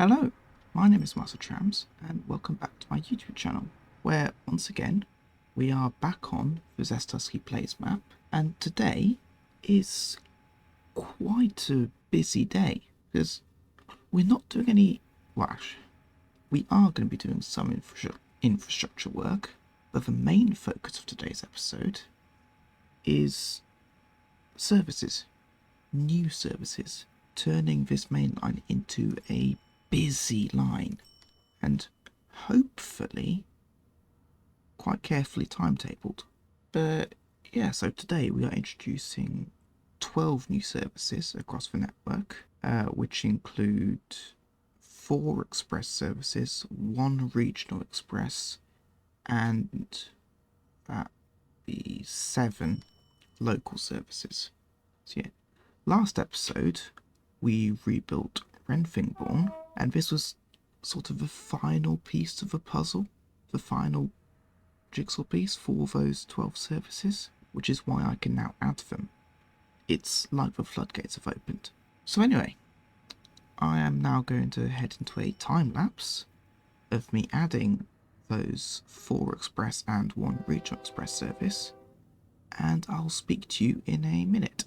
Hello, my name is Master Trams, and welcome back to my YouTube channel, where once again we are back on the Zest Husky Plays map, and today is quite a busy day because we're not doing any. Well, actually, we are going to be doing some infrastructure work, but the main focus of today's episode is services, new services, turning this main line into a busy line, and hopefully quite carefully timetabled. But yeah, so today we are introducing 12 new services across the network, which include 4 express services, 1 regional express, and that be 7 local services. So yeah, last episode we rebuilt Renfingbourne, and this was sort of the final piece of the puzzle, the final jigsaw piece for those 12 services, which is why I can now add them. It's like the floodgates have opened. So anyway, I am now going to head into a time lapse of me adding those 4 express and 1 regional express service, and I'll speak to you in a minute.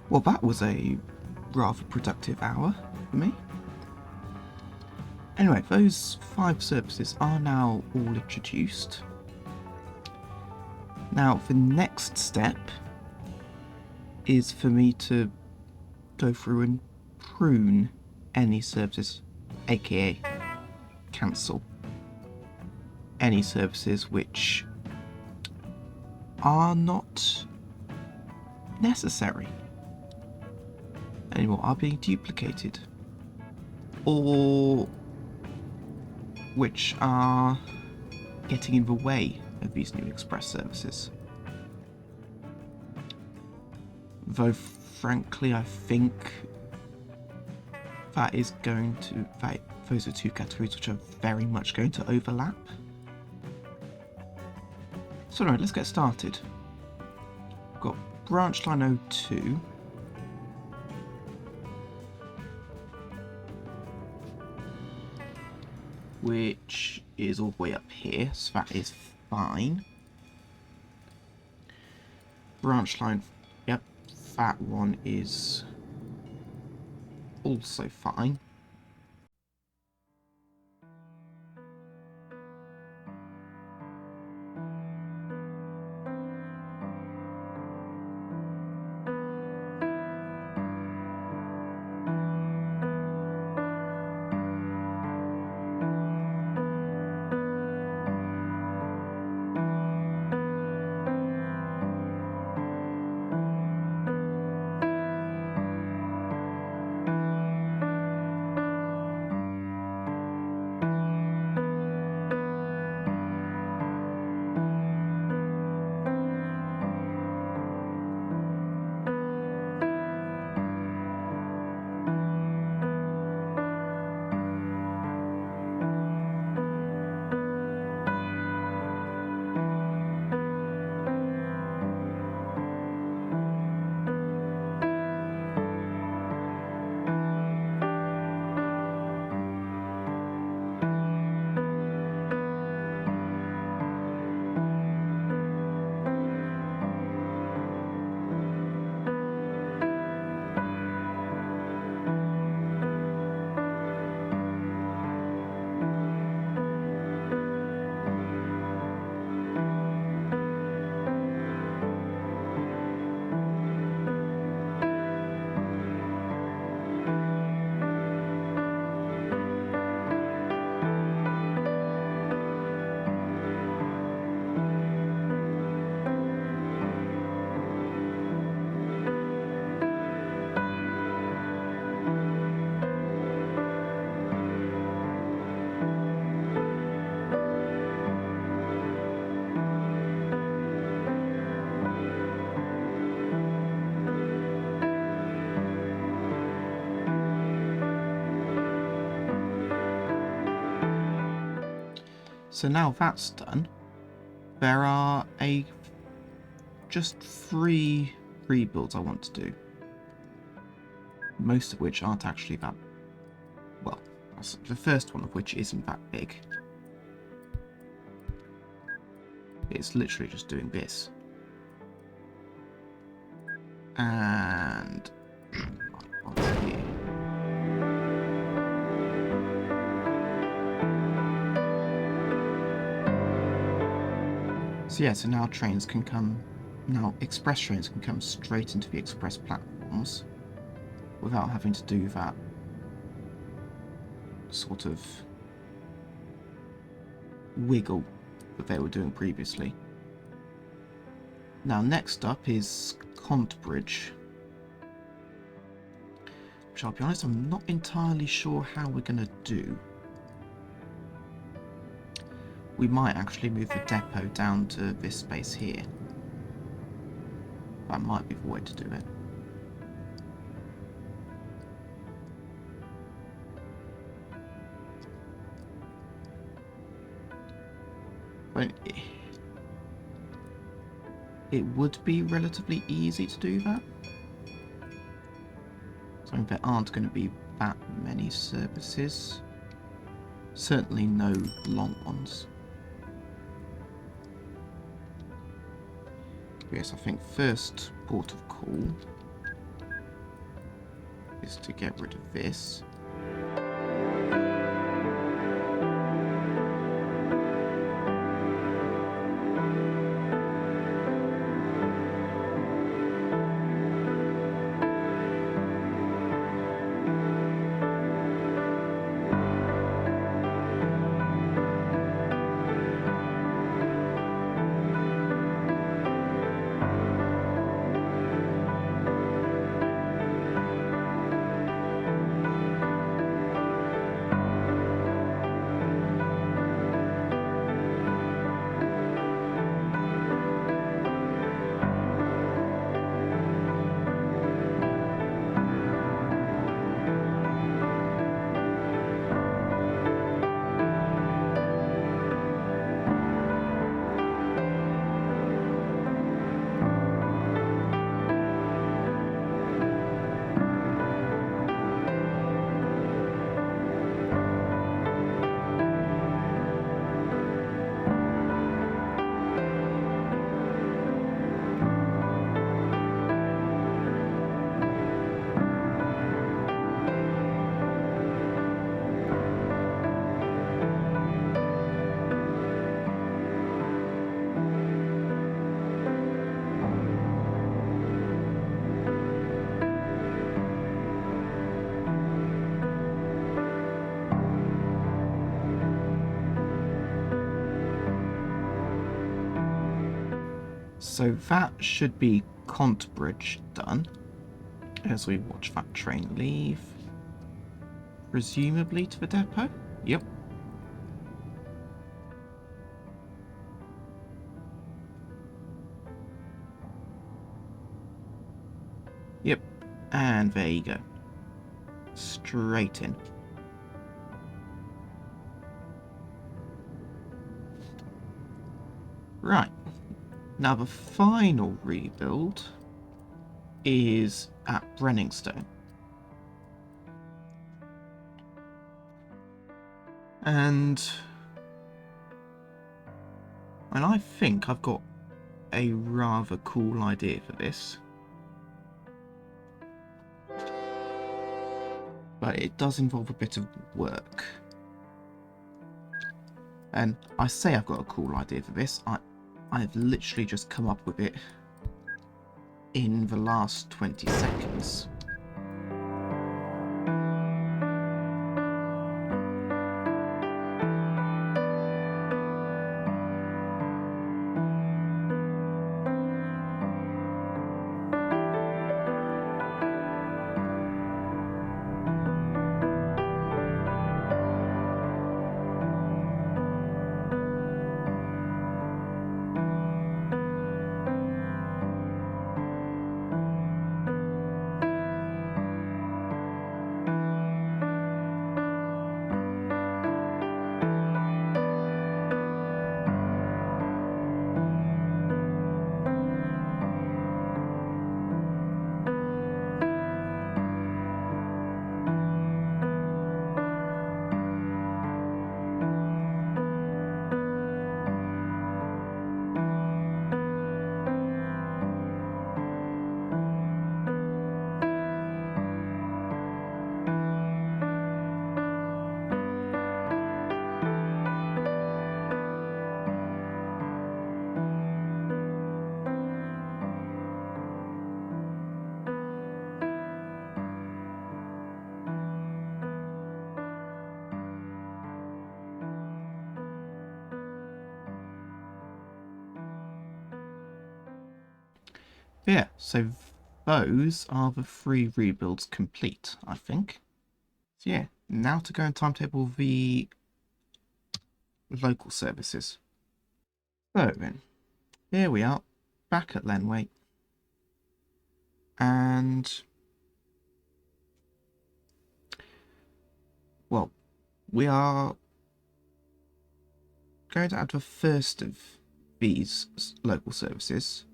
Well, that was a rather productive hour for me. Anyway, those 5 services are now all introduced. Now, the next step is for me to go through and prune any services, aka cancel any services which are not necessary anymore, are being duplicated, or which are getting in the way of these new express services. Though frankly I think that is going to, those are 2 categories which are very much going to overlap. So anyway, let's get started. We've got branch line 02. Which is all the way up here, so that is fine. Branch line, yep, that one is also fine. So now that's done, there are just 3 rebuilds I want to do. Most of which aren't actually that, well, the first one of which isn't that big. It's literally just doing this. And what's here? So yeah, so now trains can come, now express trains can come straight into the express platforms without having to do that sort of wiggle that they were doing previously. Now next up is Contbridge, which I'll be honest, I'm not entirely sure how we're going to do. We might actually move the depot down to this space here. That might be the way to do it. But it would be relatively easy to do that. So there aren't going to be that many services. Certainly no long ones. Yes, I think first port of call is to get rid of this. So that should be Contbridge done, as we watch that train leave, presumably to the depot. Yep. Yep, and there you go. Straight in. Right. Now the final rebuild is at Brenningstone. And I think I've got a rather cool idea for this. But it does involve a bit of work. And I say I've got a cool idea for this. I've literally just come up with it in the last 20 seconds. Yeah, so those are the 3 rebuilds complete, I think. So yeah, now to go and timetable the local services. So then, here we are, back at Lenway. And, well, we are going to add the first of these local services,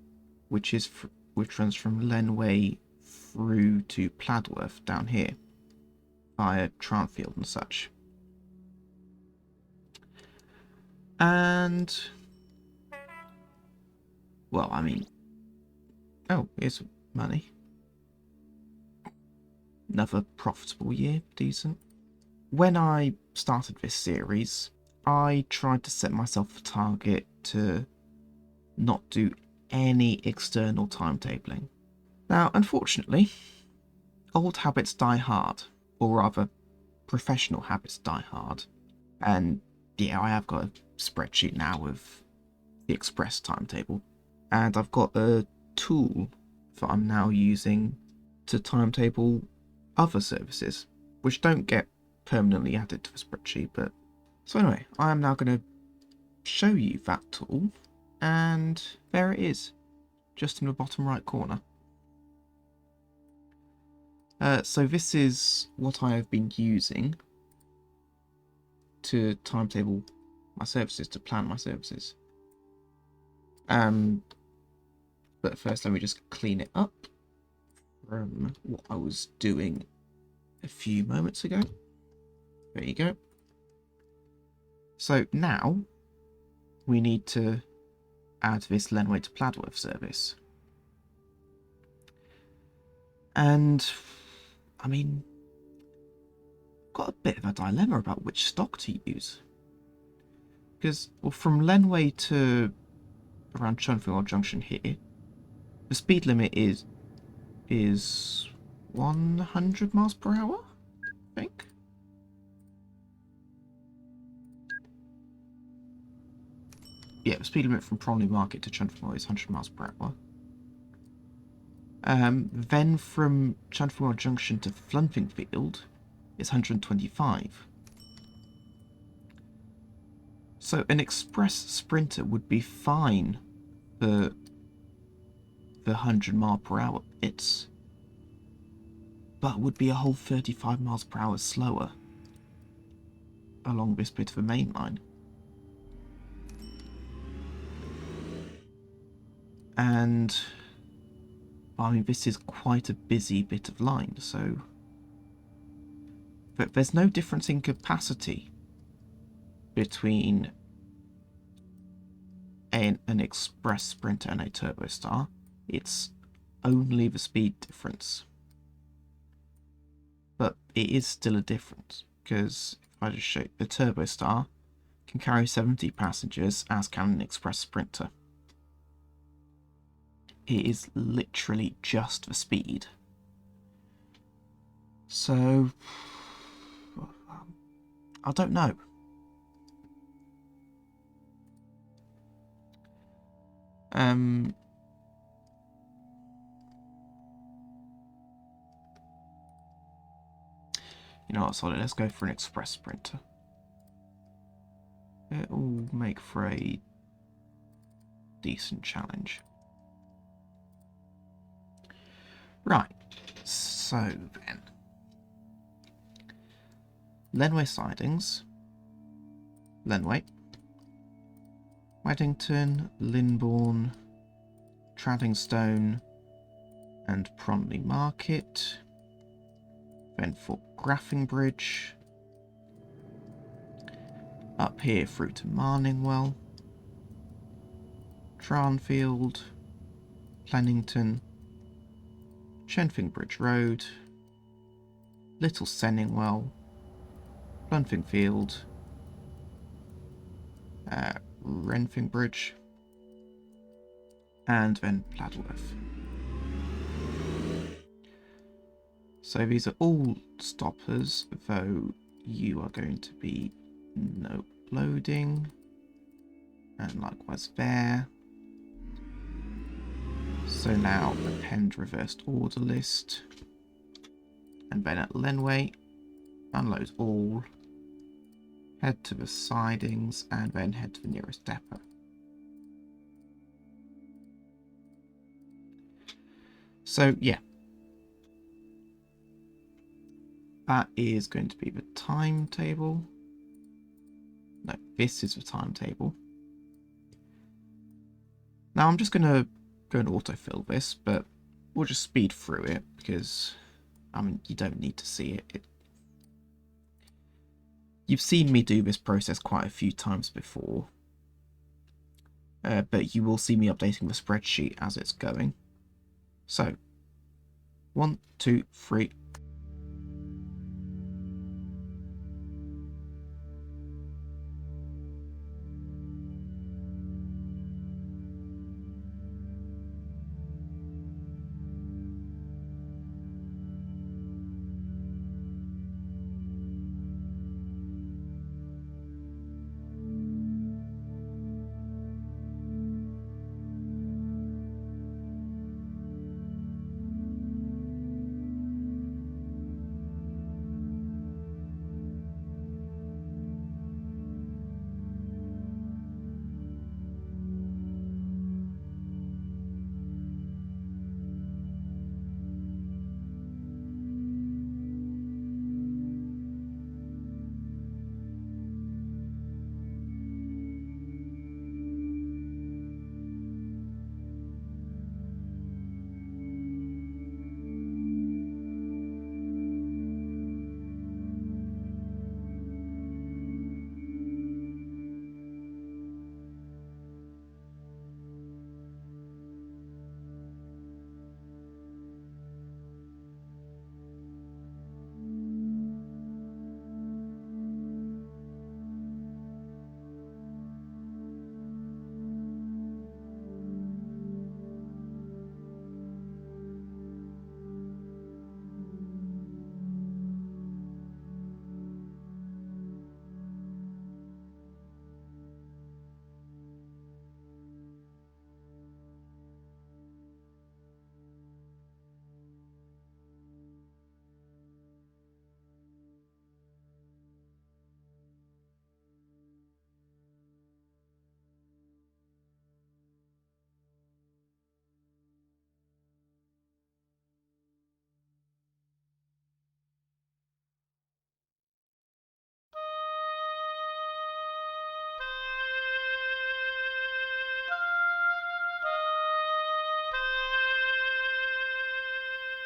which runs from Lenway through to Pladworth down here, via Tranfield and such. And, well, I mean, oh, here's money. another profitable year, decent. When I started this series, I tried to set myself a target to not do any external timetabling. Now, unfortunately, old habits die hard, or rather, professional habits die hard. And yeah, I have got a spreadsheet now with the express timetable, and I've got a tool that I'm now using to timetable other services, which don't get permanently added to the spreadsheet. But so anyway, I am now going to show you that tool, and there it is, just in the bottom right corner. So this is what I have been using to timetable my services, to plan my services. But first let me just clean it up from what I was doing a few moments ago. There you go. So now we need to add this Lenway to Pladworth service. And I mean, got a bit of a dilemma about which stock to use. Because, well, from Lenway to around Chunfield Junction here, the speed limit is 100 miles per hour, I think. Yeah, the speed limit from Promley Market to Chunfield is 100 miles per hour. Then from Chunfield Junction to Flunfingfield is 125. So an express sprinter would be fine for the 100 mile per hour bits, but would be a whole 35 miles per hour slower along this bit of a main line. And I mean, this is quite a busy bit of line, so but there's no difference in capacity between an express sprinter and a turbo star. It's only the speed difference, but it is still a difference, because if I just show you, the turbo star can carry 70 passengers, as can an express sprinter. It is literally just the speed. So I don't know. You know what, sorry, let's go for an express sprinter. It will make for a decent challenge. Right, so then. Lenway sidings. Lenway. Weddington, Linbourne, Traddingstone, and Promley Market. Then for Graffingbridge. Up here through to Marningwell. Tranfield, Plennington, Chenfingbridge Road, Little Senningwell, Plunfingfield, Renfingbridge, and then Pladworth. So these are all stoppers, though you are going to be no loading, and likewise there. So now append reversed order list, and then at Lenway, unload all, head to the sidings, and then head to the nearest depot. So yeah, that is going to be the timetable. No, this is the timetable. Now I'm just going to go and autofill this, but we'll just speed through it because, I mean, you don't need to see it. You've seen me do this process quite a few times before, but you will see me updating the spreadsheet as it's going. So, 1, 2, 3.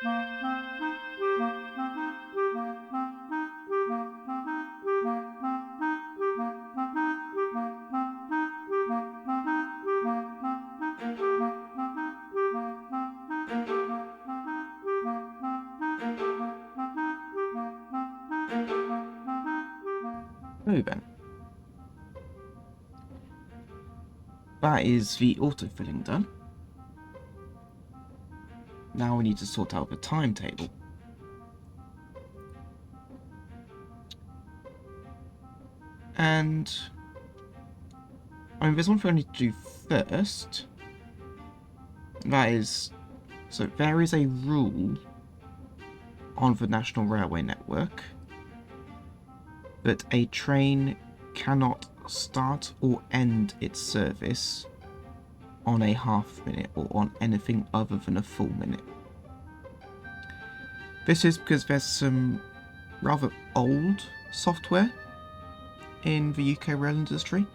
So then, that is the autofilling done. Now we need to sort out the timetable. And I mean, there's one thing I need to do first. That is, so there is a rule on the National Railway Network that a train cannot start or end its service on a half minute or on anything other than a full minute. This is because there's some rather old software in the UK rail industry.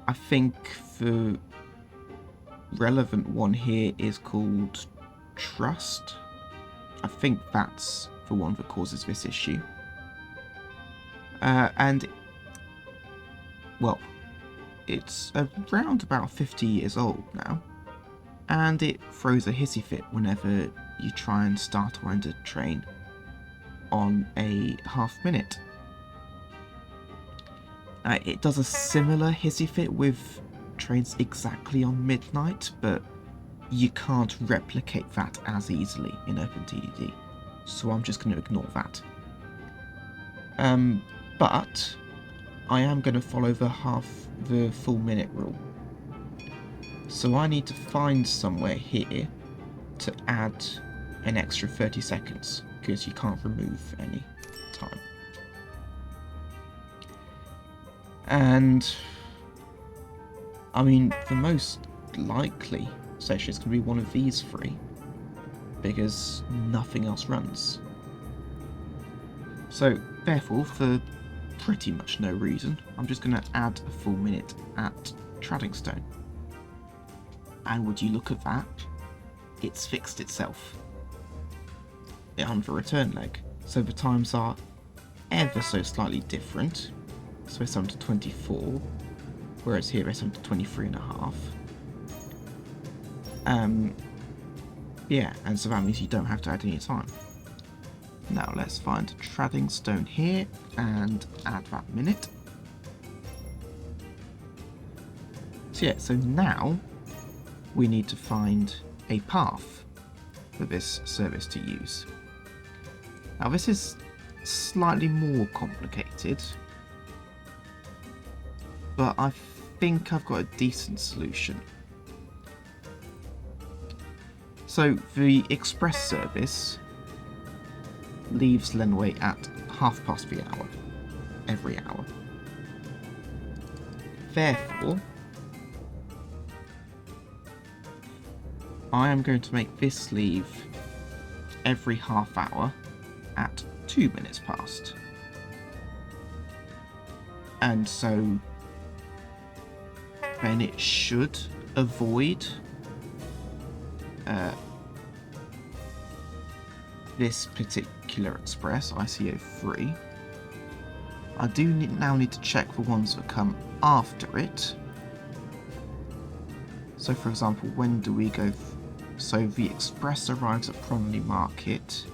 I think the relevant one here is called Trust. I think that's the one that causes this issue. And, well, it's around about 50 years old now, and it throws a hissy fit whenever you try and start or end a train on a half minute. It does a similar hissy fit with trains exactly on midnight, but you can't replicate that as easily in OpenTDD, so I'm just going to ignore that. But I am going to follow the full minute rule. So I need to find somewhere here to add an extra 30 seconds, because you can't remove any time. And I mean, the most likely session is going to be one of these three, because nothing else runs. So therefore, for pretty much no reason, I'm just going to add a full minute at Traddingstone. And would you look at that, it's fixed itself on the return leg. So the times are ever so slightly different. So it's 24, whereas here it's 23.5. Yeah, and so that means you don't have to add any time. Now let's find Traddingstone here and add that minute. So yeah, so now we need to find a path for this service to use. Now this is slightly more complicated, but I think I've got a decent solution. So the express service leaves Lenway at 1/2 the hour, every hour. Therefore, I am going to make this leave every half hour at 2 minutes past. And so then it should avoid this particular express, ICO3. I do now need to check the ones that come after it. So for example, when do we go? So the express arrives at Promley Market.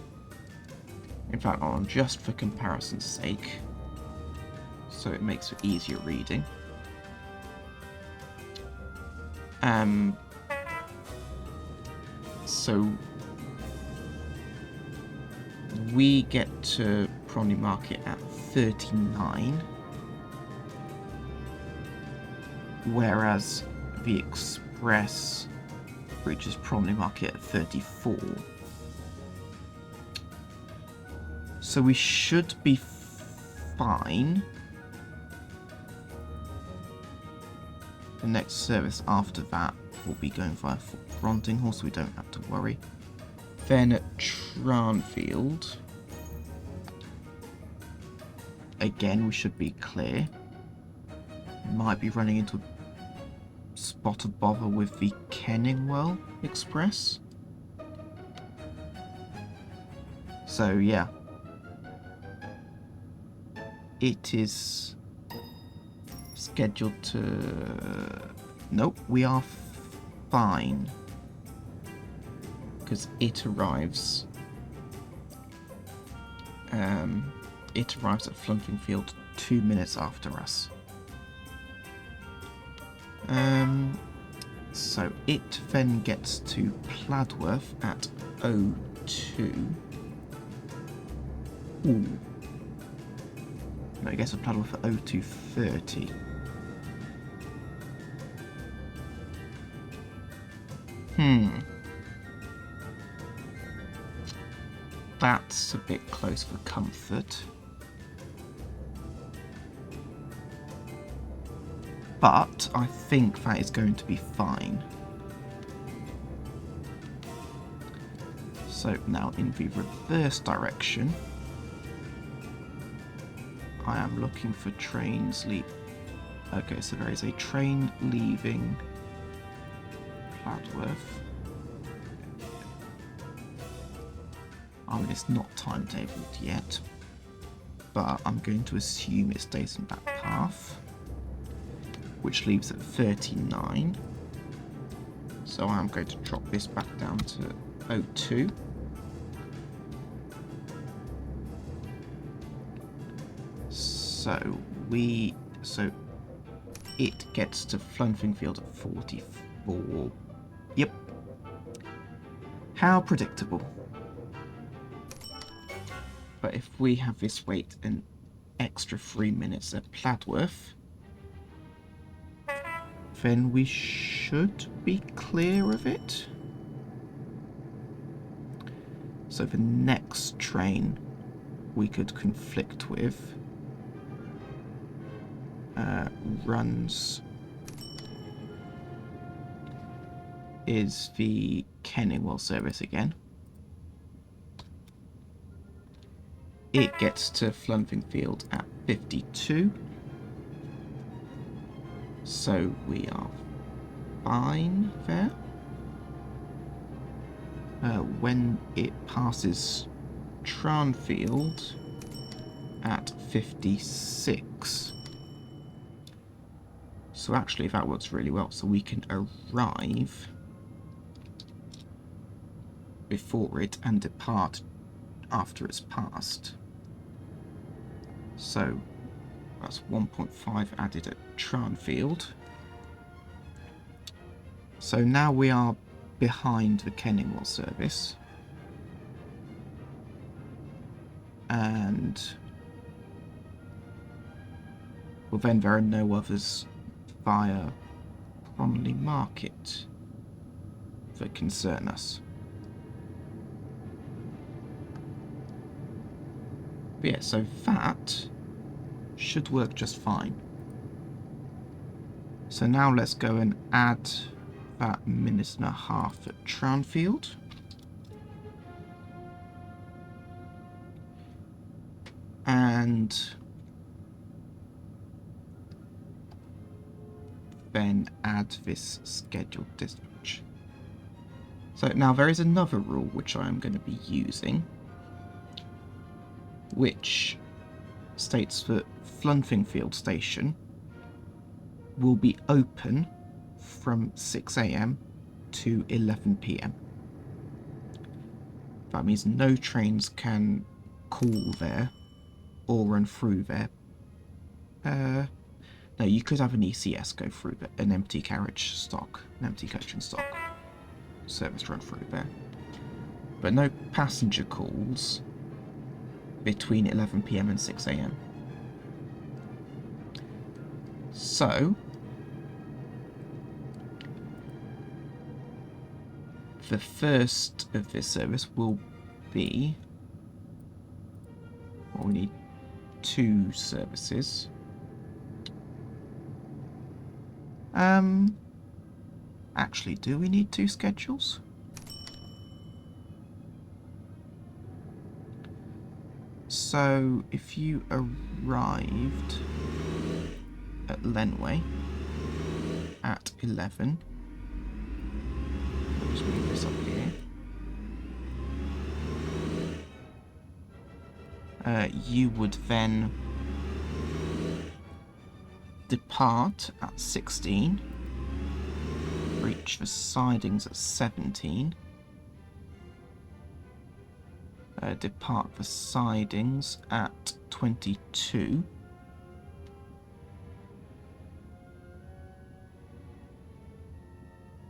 In fact, just for comparison's sake, so it makes it easier reading. So we get to Promley Market at 39, whereas the express reaches Promley Market at 34. So we should be fine. The next service after that will be going via Frontinghall, so we don't have to worry. Then at Tranfield, again we should be clear. Might be running into a spot of bother with the Kenningwell Express. So yeah, it is scheduled to... Nope, we are fine. Because it arrives... it arrives at Fluntingfield 2 minutes after us. So it then gets to Pladworth at 02. Ooh. No, it gets to Pladworth at 02:30. That's a bit close for comfort. But I think that is going to be fine. So now in the reverse direction, I am looking for trains Okay, so there is a train leaving Pladworth. I mean, it's not timetabled yet, but I'm going to assume it stays on that path, which leaves at 39. So I'm going to drop this back down to 02. So it gets to Fluntingfield at 44. Yep. How predictable. But if we have this wait an extra 3 minutes at Pladworth, then we should be clear of it. So the next train we could conflict with is the Canon service again. It gets to Fluntingfield at 52. So we are fine there. When it passes Tranfield at 56. So actually that works really well. So we can arrive before it and depart after it's passed. So that's 1.5 added at Tranfield. So now we are behind the Kenninwell service. And well, then there are no others via Bromley Market that concern us. But yeah, so that should work just fine. So now let's go and add that 1.5 minutes at Tranfield. And then add this scheduled dispatch. So now there is another rule which I am going to be using, which states that Fluntingfield Station will be open from 6 AM to 11 PM. That means no trains can call there or run through there. No, you could have an ECS go through there, an empty carriage stock, an empty coach and stock service run through there. But no passenger calls between 11 PM and 6 AM. So the first of this service will be, well, we need 2 services. Actually, do we need 2 schedules? So if you arrived at Lenway at 11, I'll just move this up here. You would then depart at 16, reach the sidings at 17, depart the sidings at 22,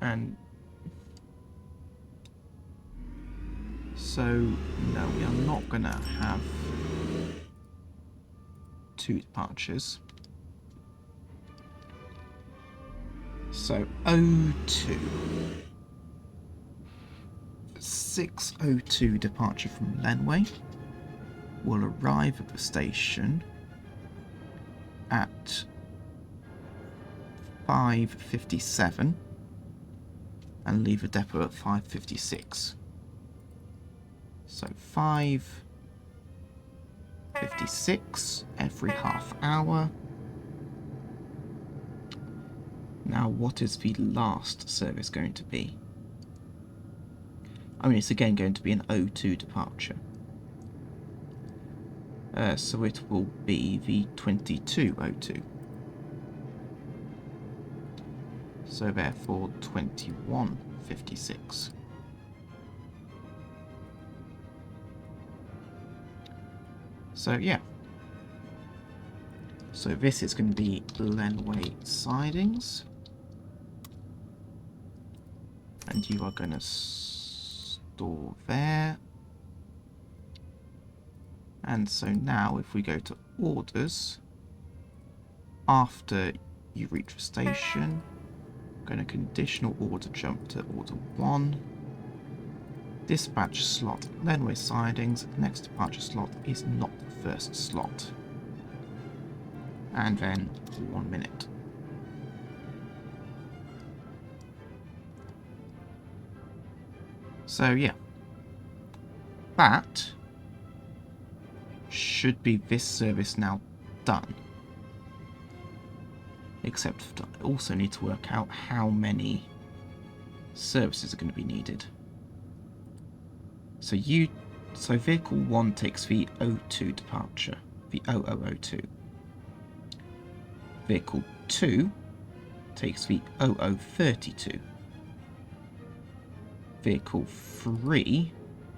and so no, we are not going to have 2 departures. So 02. 6:02 departure from Lenway will arrive at the station at 5:57 and leave the depot at 5:56. So 5:56 every half hour. Now, what is the last service going to be? I mean, it's again going to be an 02 departure. So it will be the 22:02. So therefore 21:56. So yeah. So this is going to be Lenway sidings. And you are going to store there. And so now if we go to orders, after you reach the station, I'm going to conditional order jump to order 1. Dispatch slot Lenway sidings. The next departure slot is not the first slot. And then 1 minute. So yeah, that should be this service now done. Except I also need to work out how many services are going to be needed. So vehicle 1 takes the 02 departure, the 0002. Vehicle 2 takes the 0032. Vehicle 3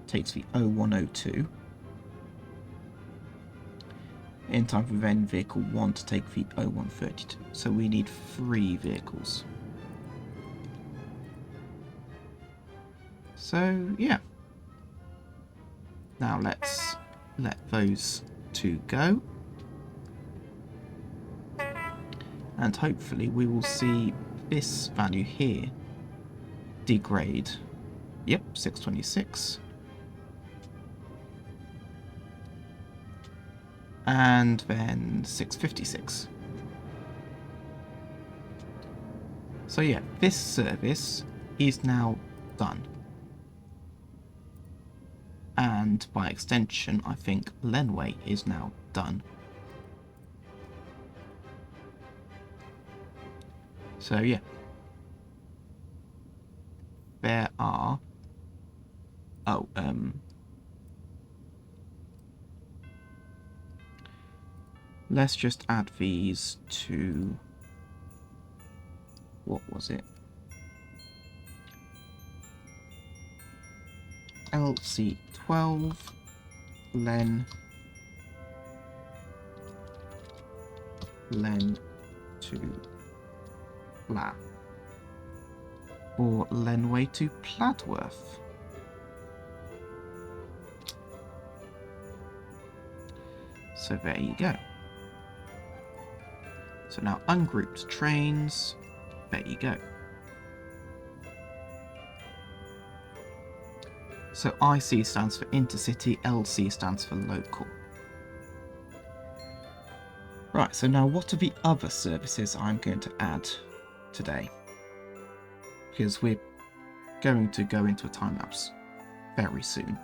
takes the 0102. In time for then vehicle 1 to take the 0132. So we need 3 vehicles. So yeah. Now let's let those 2 go. And hopefully we will see this value here degrade. Yep, 626. And then 656. So yeah, this service is now done. And by extension, I think Lenway is now done. So yeah. There are... let's just add these to... what was it? LC12 Len 2 Pla, or Lenway to Pladworth. So there you go. So now ungrouped trains, there you go. So IC stands for intercity, LC stands for local. Right, so now what are the other services I'm going to add today? Because we're going to go into a time lapse very soon.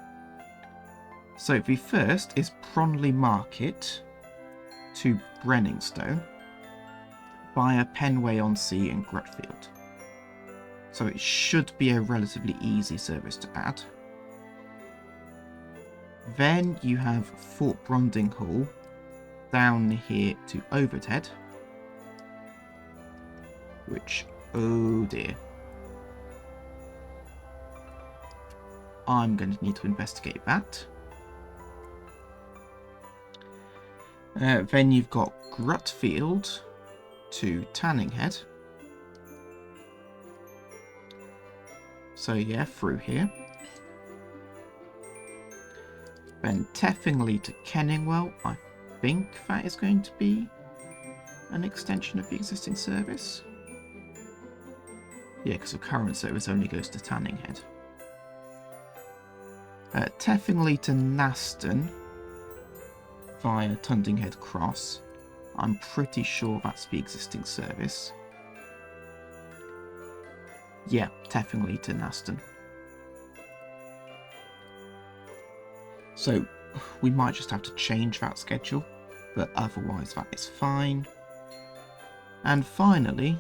So the first is Pronley Market to Brenningstone via Penway-on-Sea and Grutfield. So it should be a relatively easy service to add. Then you have Fort Brondinghall down here to Overhead, which, oh dear, I'm going to need to investigate that. Then you've got Grutfield to Tanninghead. So yeah, through here. Then Teffingly to Kenningwell. I think that is going to be an extension of the existing service. Yeah, because the current service only goes to Tanninghead. Teffingly to Naston via Tundinghead Cross. I'm pretty sure that's the existing service. Yeah, Teffingly to Naston. So we might just have to change that schedule, but otherwise that is fine. And finally,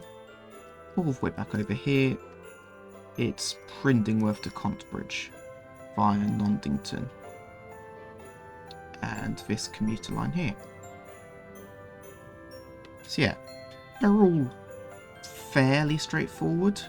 all the way back over here, it's Prindingworth to Contbridge via Nondington and this commuter line here. So yeah, they're all fairly straightforward.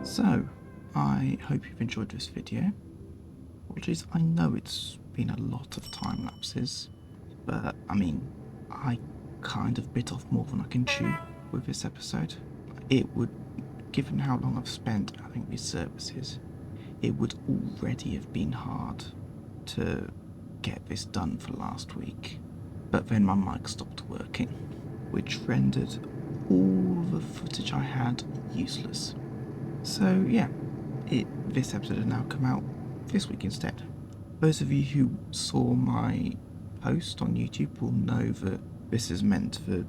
So, I hope you've enjoyed this video. Apologies, I know it's been a lot of time lapses, but I mean, I kind of bit off more than I can chew with this episode. It would, given how long I've spent adding these services, it would already have been hard to get this done for last week. But then my mic stopped working, which rendered all the footage I had useless. So yeah, this episode has now come out this week instead. Those of you who saw my post on YouTube will know that this is meant the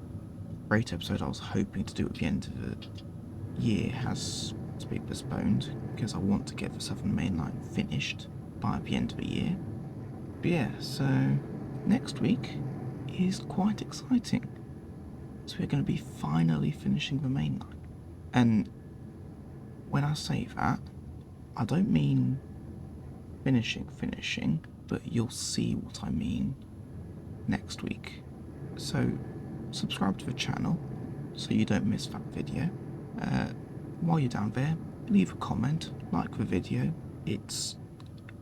great episode I was hoping to do at the end of the year has to be postponed because I want to get the Southern Main Line finished by the end of the year. But yeah, so next week is quite exciting. So we're going to be finally finishing the main line. And when I say that, I don't mean finishing, but you'll see what I mean next week. So subscribe to the channel so you don't miss that video. While you're down there, leave a comment, like the video. It's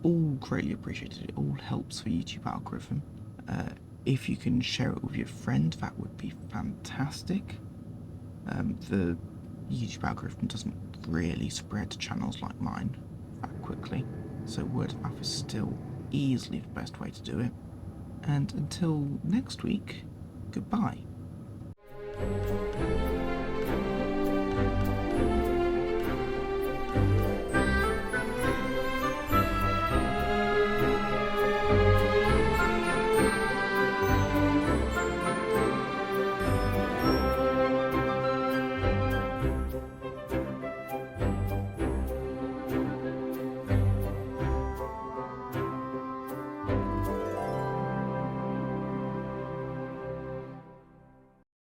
all greatly appreciated. It all helps the YouTube algorithm. If you can share it with your friend, that would be fantastic. The YouTube algorithm doesn't really spread to channels like mine that quickly, so word of mouth is still easily the best way to do it. And until next week, goodbye.